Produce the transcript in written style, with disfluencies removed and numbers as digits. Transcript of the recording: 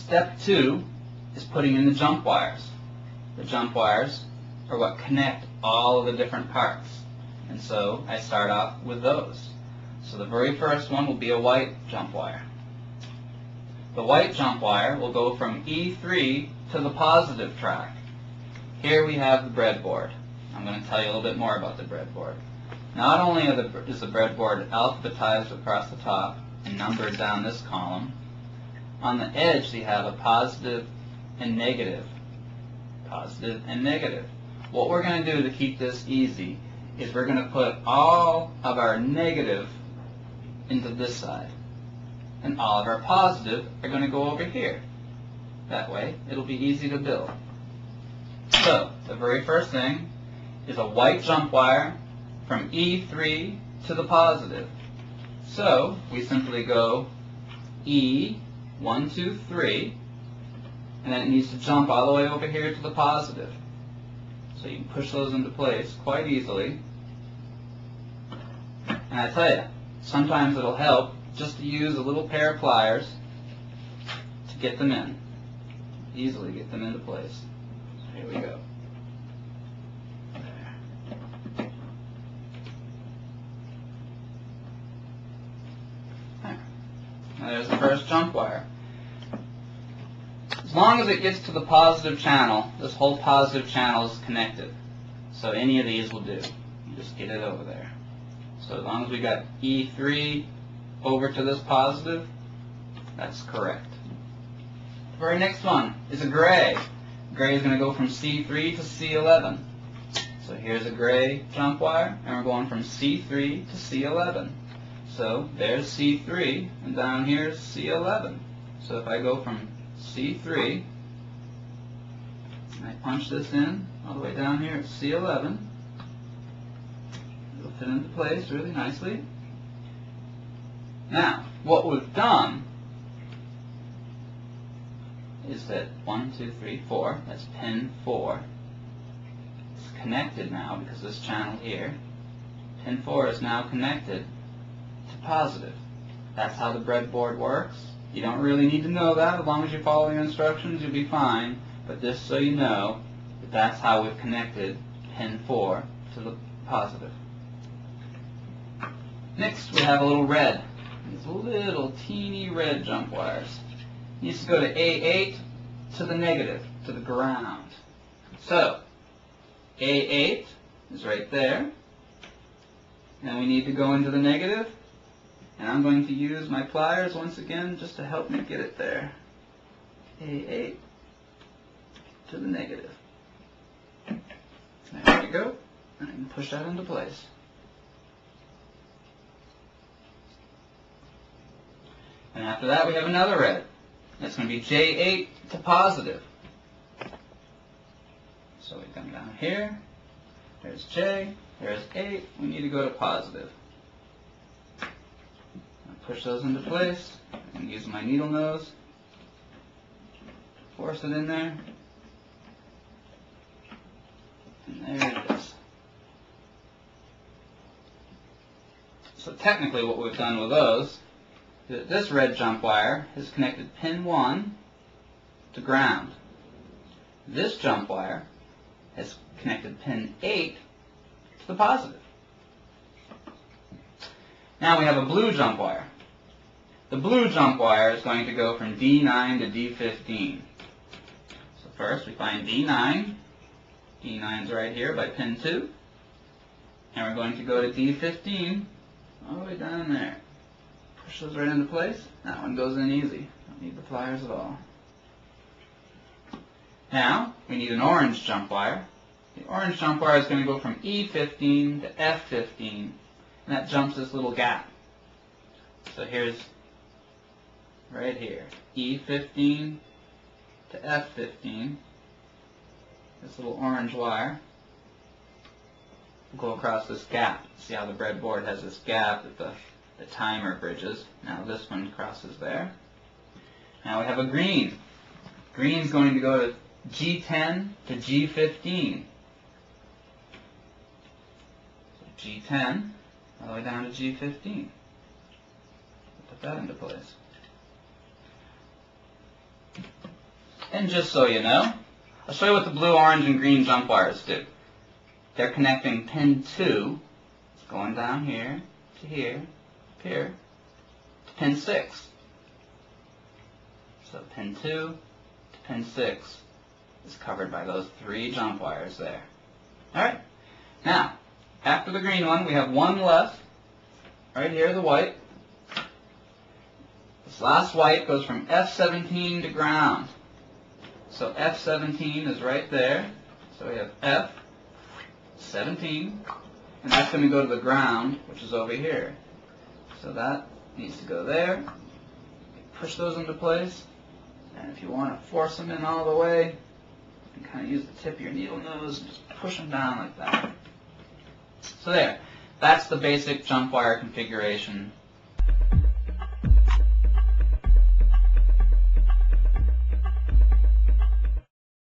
Step 2 is putting in the jump wires. The jump wires are what connect all of the different parts. And so I start off with those. So the very first one will be a white jump wire. The white jump wire will go from E3 to the positive track. Here we have the breadboard. I'm going to tell you a little bit more about the breadboard. Not only is the breadboard alphabetized across the top and numbered down this column, on the edge you have a positive and negative. Positive and negative. What we're going to do to keep this easy is we're going to put all of our negative into this side. And all of our positive are going to go over here. That way it'll be easy to build. So the very first thing is a white jump wire from E3 to the positive. So we simply go E, 1, 2, 3, and then it needs to jump all the way over here to the positive. So you can push those into place quite easily. And I tell you, sometimes it'll help just to use a little pair of pliers to get them in. Easily get them into place. So here we go. There. Now there's the first jump wire. As long as it gets to the positive channel, this whole positive channel is connected. So any of these will do. You just get it over there. So as long as we got E3 over to this positive, that's correct. The very next one is a gray. Gray is going to go from C3 to C11. So here's a gray jump wire, and we're going from C3 to C11. So there's C3, and down here is C11. So if I go from C3, and I punch this in all the way down here at C11, it'll fit into place really nicely. Now, what we've done is that 1, 2, 3, 4, that's pin 4. It's connected now because this channel here, pin 4 is now connected to positive. That's how the breadboard works. You don't really need to know that. As long as you follow the instructions, you'll be fine. But just so you know, that's how we've connected pin 4 to the positive. Next, we have a little red. These little teeny red jump wires. It needs to go to A8 to the negative, to the ground. So, A8 is right there. And we need to go into the negative. And I'm going to use my pliers once again just to help me get it there. A8 to the negative. There we go. And I can push that into place. And after that we have another red. That's going to be J8 to positive. So we come down here. There's J. There's 8. We need to go to positive. Push those into place. I'm using my needle nose. Force it in there. And there it is. So technically what we've done with those is that this red jump wire has connected pin 1 to ground. This jump wire has connected pin 8 to the positive. Now we have a blue jump wire. The blue jump wire is going to go from D9 to D15. So first we find D9. D9 is right here by pin 2. And we're going to go to D15 all the way down there. Push those right into place. That one goes in easy. Don't need the pliers at all. Now we need an orange jump wire. The orange jump wire is going to go from E15 to F15. And that jumps this little gap. So here's right here, E15 to F15, this little orange wire will go across this gap. See how the breadboard has this gap that the timer bridges. Now this one crosses there. Now we have a green. Green is going to go to G10 to G15. So G10 all the way down to G15. Put that into place. And just so you know, I'll show you what the blue, orange, and green jump wires do. They're connecting pin 2, it's going down here, to here, to here, to pin 6. So pin 2 to pin 6 is covered by those 3 jump wires there. Alright, now, after the green one, we have one left, right here, the white. This last white goes from F17 to ground. So F17 is right there. So we have F17, and that's going to go to the ground, which is over here. So that needs to go there. Push those into place, and if you want to force them in all the way, you can kind of use the tip of your needle nose and just push them down like that. So there. That's the basic jump wire configuration